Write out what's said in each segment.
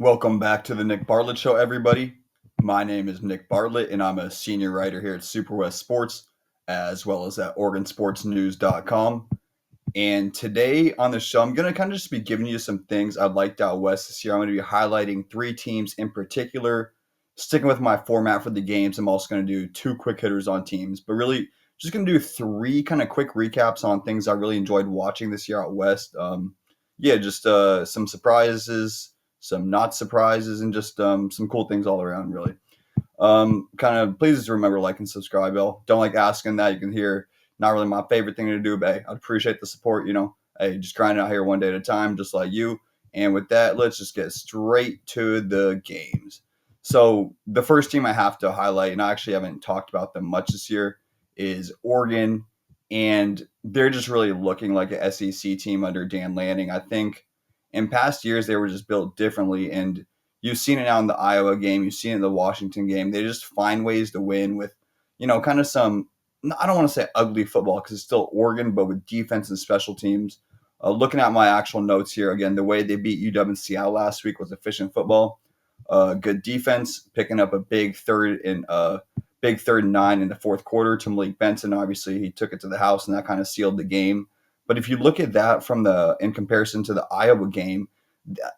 Welcome back to the Nick Bartlett Show, everybody. My name is Nick Bartlett, and I'm a senior writer here at Super West Sports, as well as at OregonSportsNews.com. And today on the show, I'm going to kind of just be giving you some things I've liked out west this year. I'm going to be highlighting three teams in particular. Sticking with my format for the games, I'm also going to do two quick hitters on teams, but really just going to do three kind of quick recaps on things I really enjoyed watching this year out west. Just some surprises, some not surprises, and just some cool things all around, really. Kind of please just remember, like and subscribe, Bill. Don't like asking that. You can hear not really my favorite thing to do, but hey, I'd appreciate the support. Hey, just grinding out here one day at a time, just like you. And with that, let's just get straight to the games. So the first team I have to highlight, and I actually haven't talked about them much this year, is Oregon, and they're just really looking like an SEC team under Dan Lanning. I think in past years they were just built differently, and you've seen it now in the Iowa game. You've seen it in the Washington game. They just find ways to win with, kind of some, I don't want to say ugly football because it's still Oregon, but with defense and special teams. Looking at my actual notes here, again, the way they beat UW in Seattle last week was efficient football. Good defense, picking up a big third and 9 in the fourth quarter to Malik Benson. Obviously, he took it to the house, and that kind of sealed the game. But if you look at that in comparison to the Iowa game,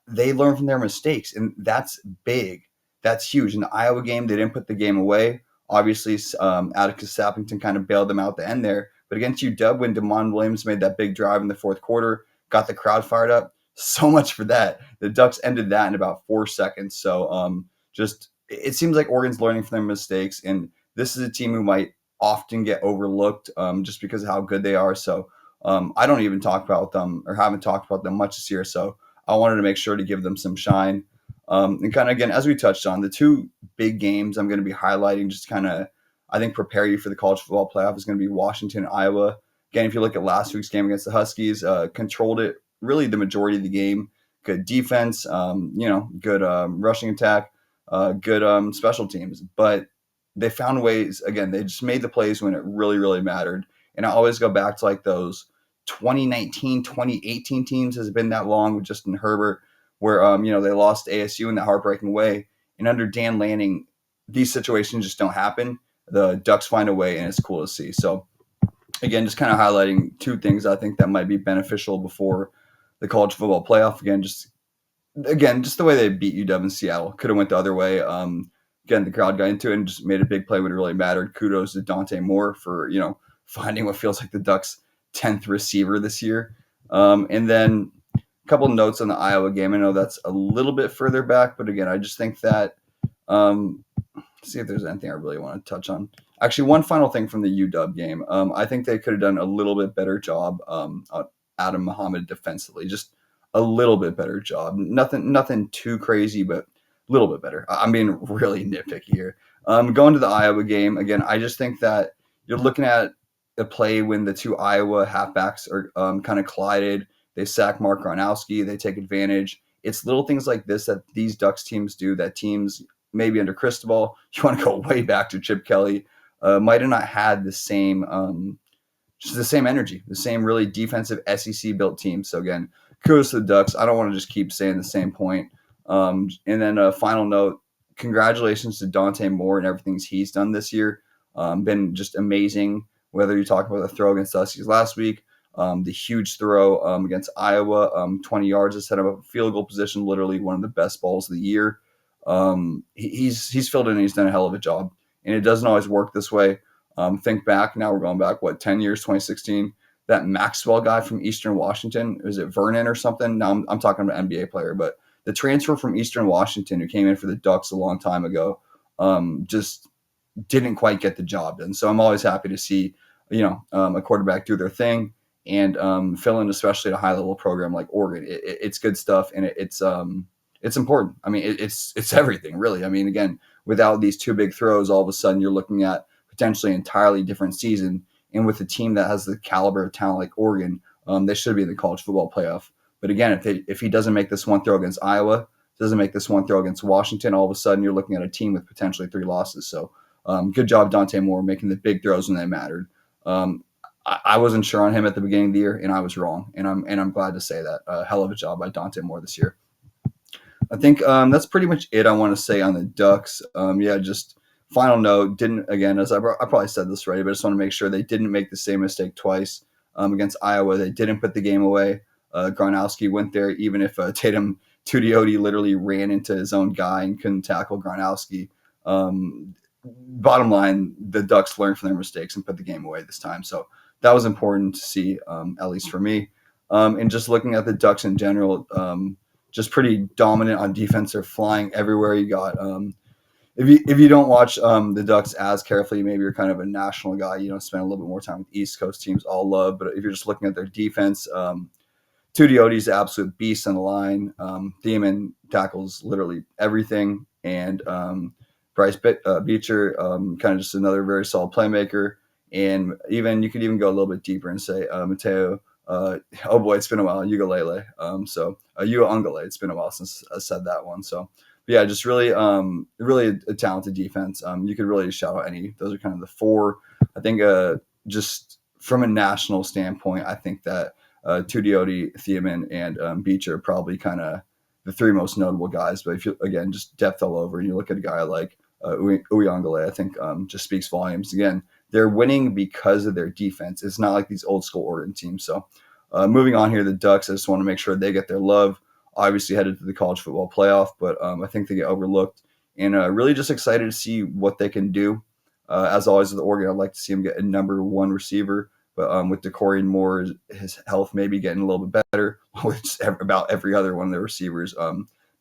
they learn from their mistakes, and that's big. That's huge. In the Iowa game, they didn't put the game away. Obviously, Atticus Sappington kind of bailed them out the end there. But against UW, when DeMond Williams made that big drive in the fourth quarter, got the crowd fired up, so much for that. The Ducks ended that in about 4 seconds. So it seems like Oregon's learning from their mistakes, and this is a team who might often get overlooked just because of how good they are. So I don't even talk about them or haven't talked about them much this year. So I wanted to make sure to give them some shine. And kind of, again, as we touched on, the two big games I'm going to be highlighting just kind of, I think, prepare you for the college football playoff is going to be Washington and Iowa. Again, if you look at last week's game against the Huskies, controlled it really the majority of the game. Good defense, good rushing attack, good special teams. But they found ways, again, they just made the plays when it really, really mattered. And I always go back to like those 2019, 2018 teams has been that long with Justin Herbert, where they lost to ASU in that heartbreaking way. And under Dan Lanning, these situations just don't happen. The Ducks find a way, and it's cool to see. So again, just kind of highlighting two things I think that might be beneficial before the college football playoff. Again, just the way they beat UW in Seattle. Could have went the other way. Again, the crowd got into it and just made a big play when it really mattered. Kudos to Dante Moore for finding what feels like the Ducks' 10th receiver this year. And then a couple notes on the Iowa game. I know that's a little bit further back, but again, I just think that see if there's anything I really want to touch on. Actually, one final thing from the UW game. I think they could have done a little bit better job on Adam Muhammad defensively. Just a little bit better job. Nothing too crazy, but a little bit better. I'm being really nitpicky here. Going to the Iowa game, again, I just think that you're looking at a play when the two Iowa halfbacks are kind of collided. They sack Mark Gronowski. They take advantage. It's little things like this that these Ducks teams do that teams maybe under Cristobal, you want to go way back to Chip Kelly, might have not had the same just the same energy, the same really defensive SEC built team. So again, kudos to the Ducks. I don't want to just keep saying the same point. And then a final note, congratulations to Dante Moore and everything he's done this year. Been just amazing, whether you talk about the throw against the Huskies last week, the huge throw against Iowa, 20 yards to set up a field goal position, literally one of the best balls of the year. He's filled in and he's done a hell of a job. And it doesn't always work this way. Think back, now we're going back, 10 years, 2016. That Maxwell guy from Eastern Washington, is it Vernon or something? Now I'm talking about an NBA player, but the transfer from Eastern Washington who came in for the Ducks a long time ago just didn't quite get the job done. So I'm always happy to see, a quarterback do their thing and fill in, especially at a high level program like Oregon. It's good stuff, and it's important. I mean, it's everything, really. I mean, again, without these two big throws, all of a sudden you're looking at potentially an entirely different season. And with a team that has the caliber of talent like Oregon, they should be in the college football playoff. But again, if he doesn't make this one throw against Iowa, doesn't make this one throw against Washington, all of a sudden you're looking at a team with potentially 3 losses. So good job, Dante Moore, making the big throws when they mattered. I wasn't sure on him at the beginning of the year, and I was wrong. And I'm glad to say that. Hell of a job by Dante Moore this year. I think that's pretty much it I want to say on the Ducks. Yeah, just final note. Didn't again, as I probably said this already, but I just want to make sure they didn't make the same mistake twice against Iowa. They didn't put the game away. Gronkowski went there, even if Tatum Tudioti literally ran into his own guy and couldn't tackle Gronkowski. Bottom line, the Ducks learned from their mistakes and put the game away this time. So that was important to see, at least for me. And just looking at the Ducks in general, just pretty dominant on defense. They're flying everywhere. You got if you don't watch the Ducks as carefully, maybe you're kind of a national guy. You know, spend a little bit more time with East Coast teams. All love, but if you're just looking at their defense, Tudioti's an absolute beast on the line. Thiemann tackles literally everything, and Bryce Beecher, kind of just another very solid playmaker. And even you could even go a little bit deeper and say Mateo. Oh boy, it's been a while. Ugalele. Ungale. It's been a while since I said that one. So, but yeah, just really, really a talented defense. You could really shout out any. Those are kind of the four. I think just from a national standpoint, I think that Tudioti, Thiemann, and Beecher are probably kind of the three most notable guys. But if you again just depth all over, and you look at a guy like Uyangale, I think just speaks volumes. Again, they're winning because of their defense. It's not like these old school Oregon teams. So moving on here, the Ducks, I just want to make sure they get their love. Obviously headed to the college football playoff, but I think they get overlooked. And really just excited to see what they can do. As always with Oregon, I'd like to see them get a number one receiver. But with Decorian Moore, his health maybe getting a little bit better, with about every other one of their receivers,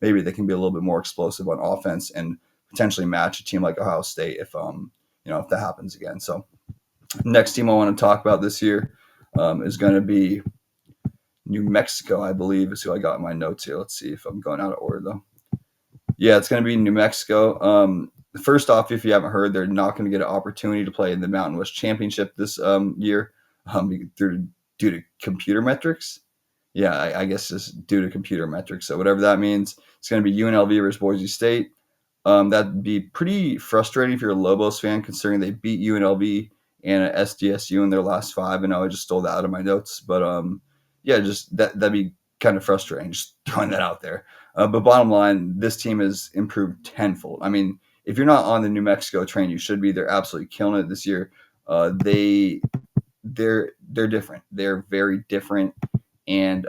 maybe they can be a little bit more explosive on offense and potentially match a team like Ohio State if if that happens again. So next team I want to talk about this year is going to be New Mexico, I believe, is who I got in my notes here. Let's see if I'm going out of order, though. Yeah, it's going to be New Mexico. First off, if you haven't heard, they're not going to get an opportunity to play in the Mountain West Championship this year due to computer metrics. Yeah, I guess just due to computer metrics. So whatever that means, it's going to be UNLV versus Boise State. That'd be pretty frustrating if you're a Lobos fan, considering they beat UNLV and SDSU in their last five. And I just stole that out of my notes. But yeah, just that'd be kind of frustrating, just throwing that out there. But bottom line, this team has improved tenfold. I mean, if you're not on the New Mexico train, you should be. They're absolutely killing it this year. They're different. They're very different. And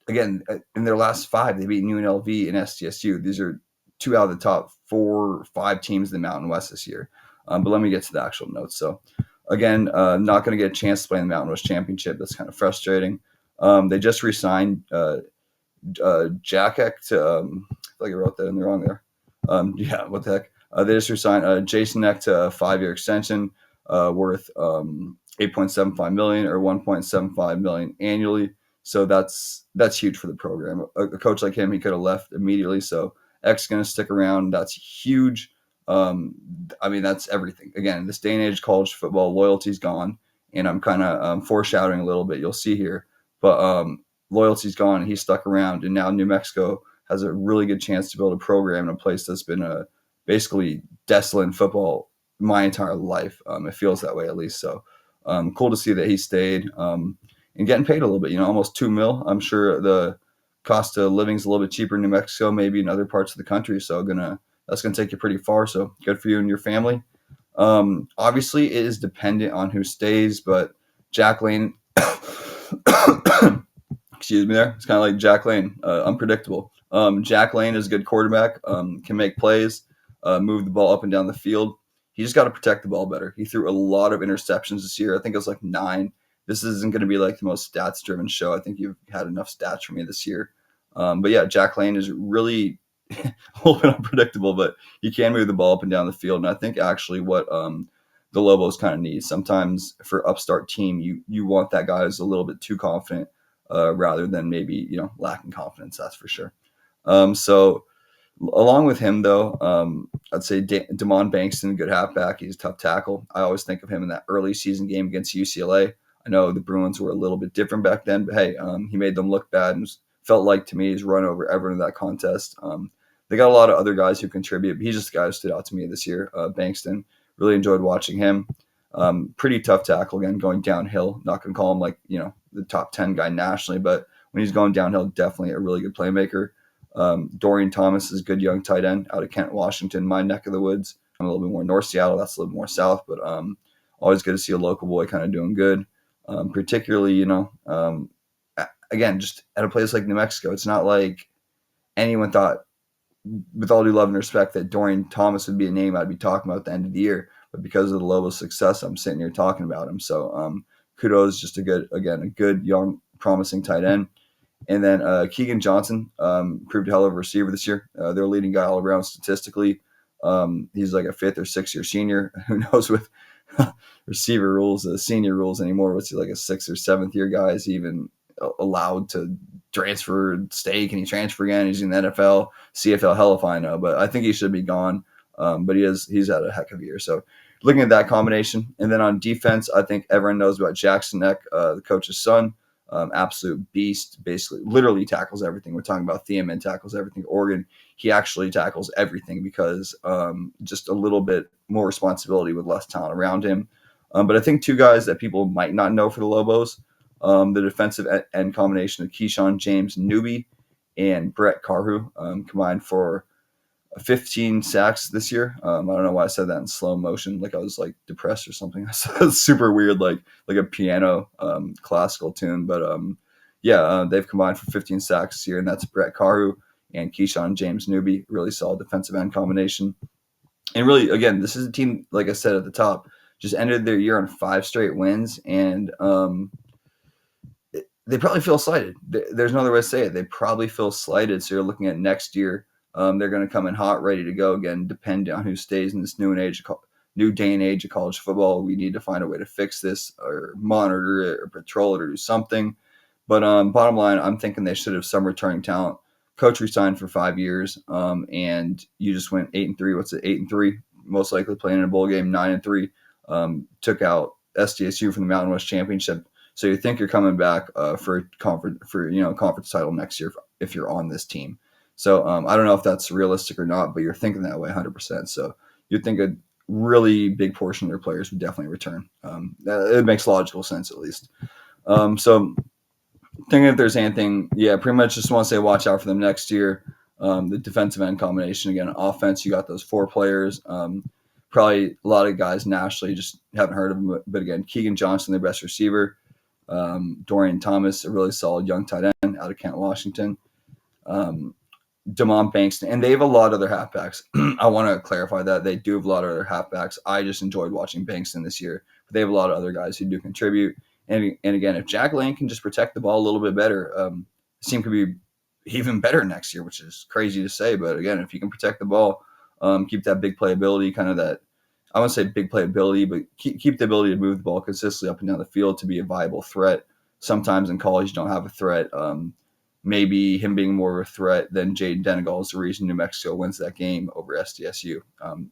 again, in their last five, they beat UNLV and SDSU. These are two out of the top 4 or 5 teams in the Mountain West this year. But let me get to the actual notes. So again, not going to get a chance to play in the Mountain West Championship. That's kind of frustrating. They just re-signed Jack Eck to, I feel like I wrote that in the wrong there. Yeah, what the heck? They just re-signed Jason Eck to a 5-year extension worth $8.75 million or $1.75 million annually. So that's huge for the program. A coach like him, he could have left immediately. So Eck's going to stick around. That's huge. I mean, that's everything. Again, this day and age, college football loyalty's gone, and I'm kind of foreshadowing a little bit. You'll see here, but loyalty's gone, and he's stuck around. And now New Mexico has a really good chance to build a program in a place that's been basically desolate in football my entire life. It feels that way, at least. So cool to see that he stayed and getting paid a little bit. Almost $2 million. I'm sure the cost of living is a little bit cheaper in New Mexico, maybe in other parts of the country. So that's gonna take you pretty far. So good for you and your family. Obviously, it is dependent on who stays, but Jack Lane, excuse me, there. It's kind of like Jack Lane, unpredictable. Jack Lane is a good quarterback, can make plays, move the ball up and down the field. He just got to protect the ball better. He threw a lot of interceptions this year. I think it was like 9. This isn't going to be like the most stats-driven show. I think you've had enough stats for me this year. But yeah, Jack Lane is really a little bit unpredictable, but he can move the ball up and down the field. And I think actually what the Lobos kind of need sometimes for upstart team, you want that guy who's a little bit too confident rather than maybe lacking confidence. That's for sure. So along with him though, I'd say Damon Bankston, good halfback. He's a tough tackle. I always think of him in that early season game against UCLA. I know the Bruins were a little bit different back then, but hey, he made them look bad and felt like to me he's run over everyone in that contest. They got a lot of other guys who contribute, but he's just the guy who stood out to me this year. Bankston, really enjoyed watching him. Pretty tough tackle, again, going downhill. Not going to call him like, the top 10 guy nationally, but when he's going downhill, definitely a really good playmaker. Dorian Thomas is a good young tight end out of Kent, Washington, my neck of the woods. I'm a little bit more North Seattle. That's a little more south, but always good to see a local boy kind of doing good. Particularly, again, just at a place like New Mexico, it's not like anyone thought, with all due love and respect, that Dorian Thomas would be a name I'd be talking about at the end of the year. But because of the level of success, I'm sitting here talking about him. So kudos, just a good young, promising tight end. And then Keegan Johnson proved a hell of a receiver this year. Their leading guy all around statistically. He's like a 5th or 6th year senior. Who knows with receiver rules, senior rules anymore? What's he, like a 6th or 7th year guy? Is he even allowed to transfer, stay? Can he transfer again? He's in the NFL, CFL, hell if I know. But I think he should be gone. But he's had a heck of a year. So looking at that combination. And then on defense, I think everyone knows about Jason Eck, the coach's son. Absolute beast, basically, literally tackles everything. We're talking about Thiamin tackles everything. Oregon, he actually tackles everything because just a little bit more responsibility with less talent around him. But I think two guys that people might not know for the Lobos, the defensive end combination of Keyshawn James Newby and Brett Carhu combined for 15 sacks this year. I don't know why I said that in slow motion, like I was like depressed or something. That's super weird, like a piano classical tune. But they've combined for 15 sacks this year, and that's Brett Carhu and Keyshawn James Newby. Really solid defensive end combination. And really, again, this is a team, like I said at the top, just ended their year on 5 straight wins, and they probably feel slighted. There's no other way to say it. They probably feel slighted. So you're looking at next year. They're going to come in hot, ready to go again, depending on who stays in this new day and age of college football. We need to find a way to fix this or monitor it or patrol it or do something. But bottom line, I'm thinking they should have some returning talent. Coach resigned for 5 years, and you just went 8-3. What's it? 8-3, most likely playing in a bowl game. 9-3, took out SDSU from the Mountain West Championship. So you think you're coming back for conference title next year if you're on this team. So I don't know if that's realistic or not, but you're thinking that way 100%. So you'd think a really big portion of their players would definitely return. It makes logical sense, at least. So thinking if there's anything, pretty much just want to say watch out for them next year. The defensive end combination, again, offense, you got those 4 players. Probably a lot of guys nationally just haven't heard of them. But again, Keegan Johnson, their best receiver. Dorian Thomas, a really solid young tight end out of Kent, Washington. Damon Bankston, and they have a lot of their halfbacks. I want to clarify that they do have a lot of their halfbacks. I just enjoyed watching Bankston this year, but they have a lot of other guys who do contribute. And again, if Jack Lane can just protect the ball a little bit better, the team could be even better next year, which is crazy to say. But again, if you can protect the ball, keep that big playability, kind of that, I wouldn't say big playability, but keep the ability to move the ball consistently up and down the field to be a viable threat. Sometimes in college, you don't have a threat. Maybe him being more of a threat than Jaden Denegal is the reason New Mexico wins that game over SDSU,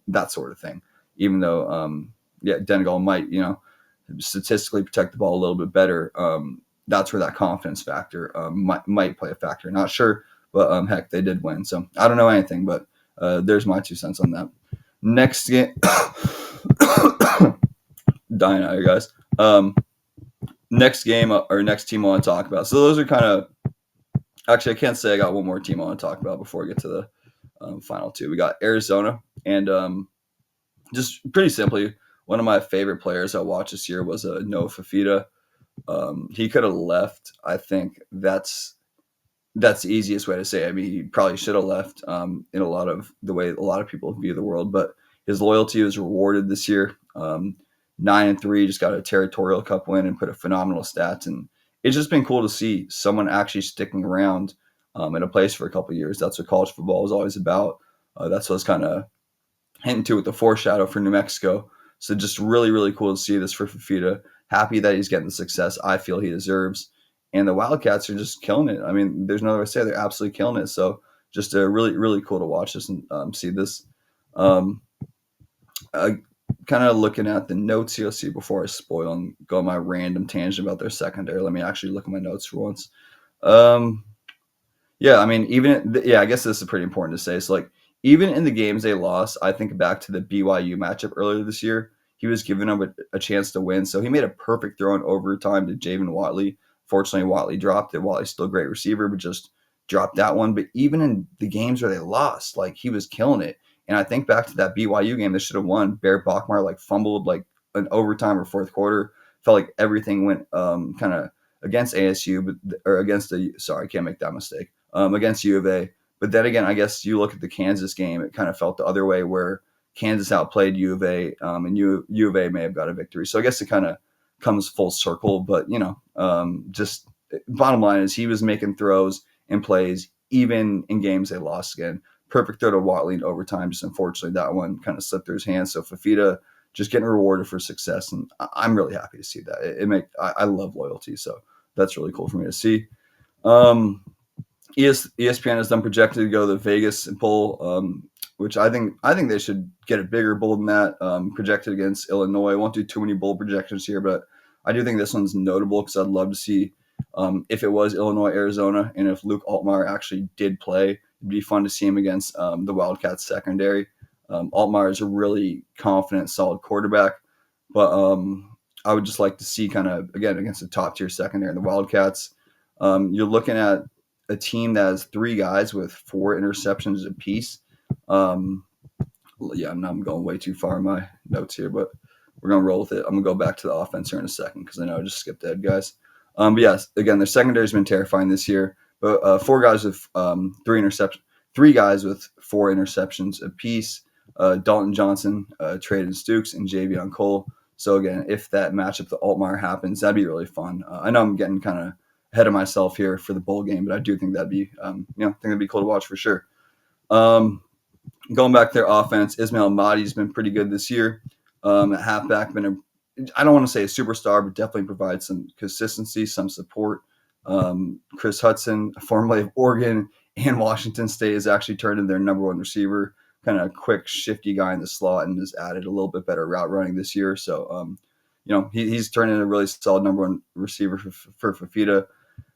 that sort of thing. Even though, Denegal might, statistically protect the ball a little bit better. That's where that confidence factor might play a factor. Not sure, but heck, they did win. So I don't know anything, but there's my 2 cents on that. Next game, dying out here, guys. Next game or next team I want to talk about. So those are kind of. Actually, I can't say I got one more team I want to talk about before we get to the final 2. We got Arizona, and just pretty simply, one of my favorite players I watched this year was Noah Fifita. He could have left. I think that's the easiest way to say it. I mean, he probably should have left in a lot of the way a lot of people view the world, but his loyalty was rewarded this year. 9-3, just got a Territorial Cup win and put a phenomenal stats, and it's just been cool to see someone actually sticking around in a place for a couple of years. That's what college football is always about. That's what's kind of hinting to with the foreshadow for New Mexico. So just really, really cool to see this for Fifita. Happy that he's getting the success I feel he deserves. And the Wildcats are just killing it. I mean, there's no other way to say it. They're absolutely killing it. So just really, really cool to watch this and see this. Kind of looking at the notes here, see before I spoil and go on my random tangent about their secondary. Let me actually look at my notes for once. I mean, I guess this is pretty important to say. So, like, even in the games they lost, I think back to the BYU matchup earlier this year, he was giving them a chance to win. So he made a perfect throw in overtime to Javen Watley. Fortunately, Watley dropped it. Watley's still a great receiver, but just dropped that one. But even in the games where they lost, like he was killing it. And I think back to that BYU game they should have won. Barrett Bachmeier like fumbled like an overtime or fourth quarter. Felt like everything went kind of against ASU, or against the sorry, I can't make that mistake. Against U of A. But then again, I guess you look at the Kansas game, it kind of felt the other way where Kansas outplayed U of A, and U of A may have got a victory. So I guess it kind of comes full circle. But just bottom line is he was making throws and plays even in games they lost again. Perfect throw to Watley in overtime. Just unfortunately that one kind of slipped through his hands. So Fifita just getting rewarded for success, and I'm really happy to see that. I love loyalty, so that's really cool for me to see. ESPN has done projected to go to the Vegas Bowl, which I think they should get a bigger bowl than that. Projected against Illinois. I won't do too many bowl projections here, but I do think this one's notable because I'd love to see if it was Illinois, Arizona, and if Luke Altmaier actually did play. It'd be fun to see him against the Wildcats secondary. Altmaier is a really confident, solid quarterback, but I would just like to see kind of, again, against the top tier secondary and the Wildcats. You're looking at a team that has 3 guys with 4 interceptions apiece. I'm going way too far in my notes here, but we're going to roll with it. I'm going to go back to the offense here in a second because I know I just skipped ahead, guys. But yes, again, their secondary's been terrifying this year. But 4 guys with 3 interceptions, 3 guys with 4 interceptions apiece. Dalton Johnson, Traden Stukes, and Javion Cole. So again, if that matchup to Altmaier happens, that'd be really fun. I know I'm getting kind of ahead of myself here for the bowl game, but I do think that'd be, think that'd be cool to watch for sure. Going back to their offense, Ismail Mahdi's been pretty good this year. At halfback, I don't want to say a superstar, but definitely provides some consistency, some support. Chris Hudson, formerly of Oregon and Washington State, has actually turned into their number 1 receiver. Kind of a quick, shifty guy in the slot, and has added a little bit better route running this year. So, he's turned into a really solid number 1 receiver for Fifita.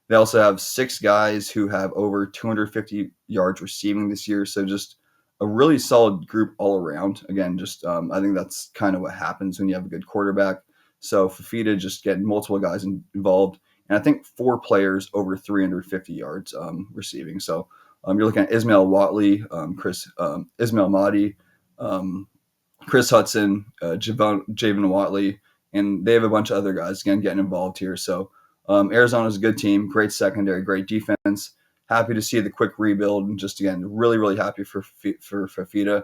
They also have 6 guys who have over 250 yards receiving this year. So just a really solid group all around. Again, just I think that's kind of what happens when you have a good quarterback. So Fifita just getting multiple guys involved. And I think 4 players over 350 yards receiving. So you're looking at Ismail Watley, Ismail Mahdi, Chris Hudson, Javon Watley, and they have a bunch of other guys, again, getting involved here. So Arizona's a good team, great secondary, great defense. Happy to see the quick rebuild, and just, again, really, really happy for Fifita.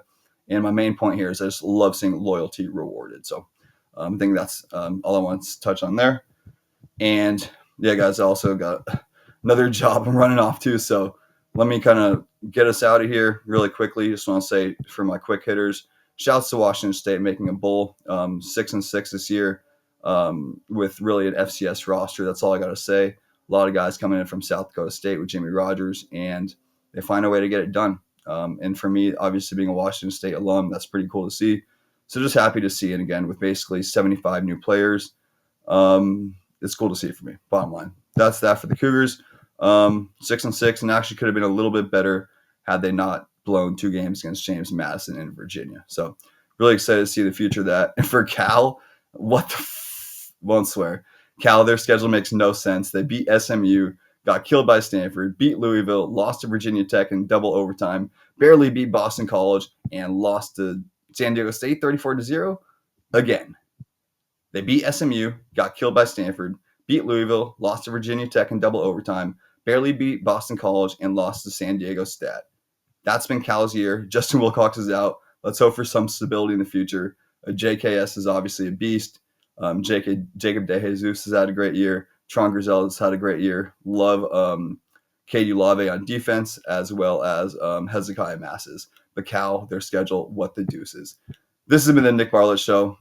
And my main point here is I just love seeing loyalty rewarded. So I think that's all I want to touch on there. And, yeah, guys, I also got another job I'm running off to, so let me kind of get us out of here really quickly. Just want to say, for my quick hitters, shouts to Washington State making a bowl, 6-6 this year, with really an FCS roster. That's all I got to say. A lot of guys coming in from South Dakota State with Jimmy Rogers, and they find a way to get it done. And for me, obviously being a Washington State alum, that's pretty cool to see. So just happy to see it again with basically 75 new players. It's cool to see it for me. Bottom line, that's that for the Cougars. 6-6, and actually could have been a little bit better had they not blown 2 games against James Madison in Virginia. So really excited to see the future of that. And for Cal, won't swear. Cal, their schedule makes no sense. They beat SMU, got killed by Stanford, beat Louisville, lost to Virginia Tech in double overtime, barely beat Boston College, and lost to San Diego State 34-0 again. They beat SMU, got killed by Stanford, beat Louisville, lost to Virginia Tech in double overtime, barely beat Boston College, and lost to San Diego State. That's been Cal's year. Justin Wilcox is out. Let's hope for some stability in the future. JKS is obviously a beast. Jacob DeJesus has had a great year. Tron Grizel has had a great year. Love Katie Lave on defense, as well as Hezekiah Masses. But Cal, their schedule, what the deuces. This has been the Nick Bartlett Show.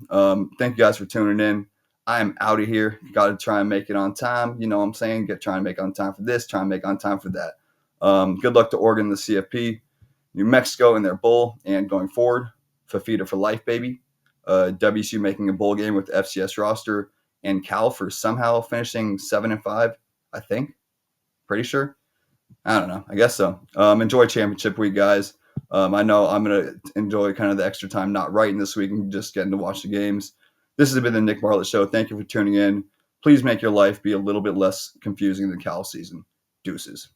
Thank you guys for tuning in. I am out of here. Got to try and make it on time. You know what I'm saying? Try and make on time for this, try and make on time for that. Good luck to Oregon, the CFP, New Mexico in their bowl, and going forward, Fifita for life, baby. WSU making a bowl game with the FCS roster, and Cal for somehow finishing 7-5, I think. Pretty sure. I don't know. I guess so. Enjoy championship week, guys. I know I'm going to enjoy kind of the extra time not writing this week and just getting to watch the games. This has been the Nick Bartlett Show. Thank you for tuning in. Please make your life be a little bit less confusing than Cal season. Deuces.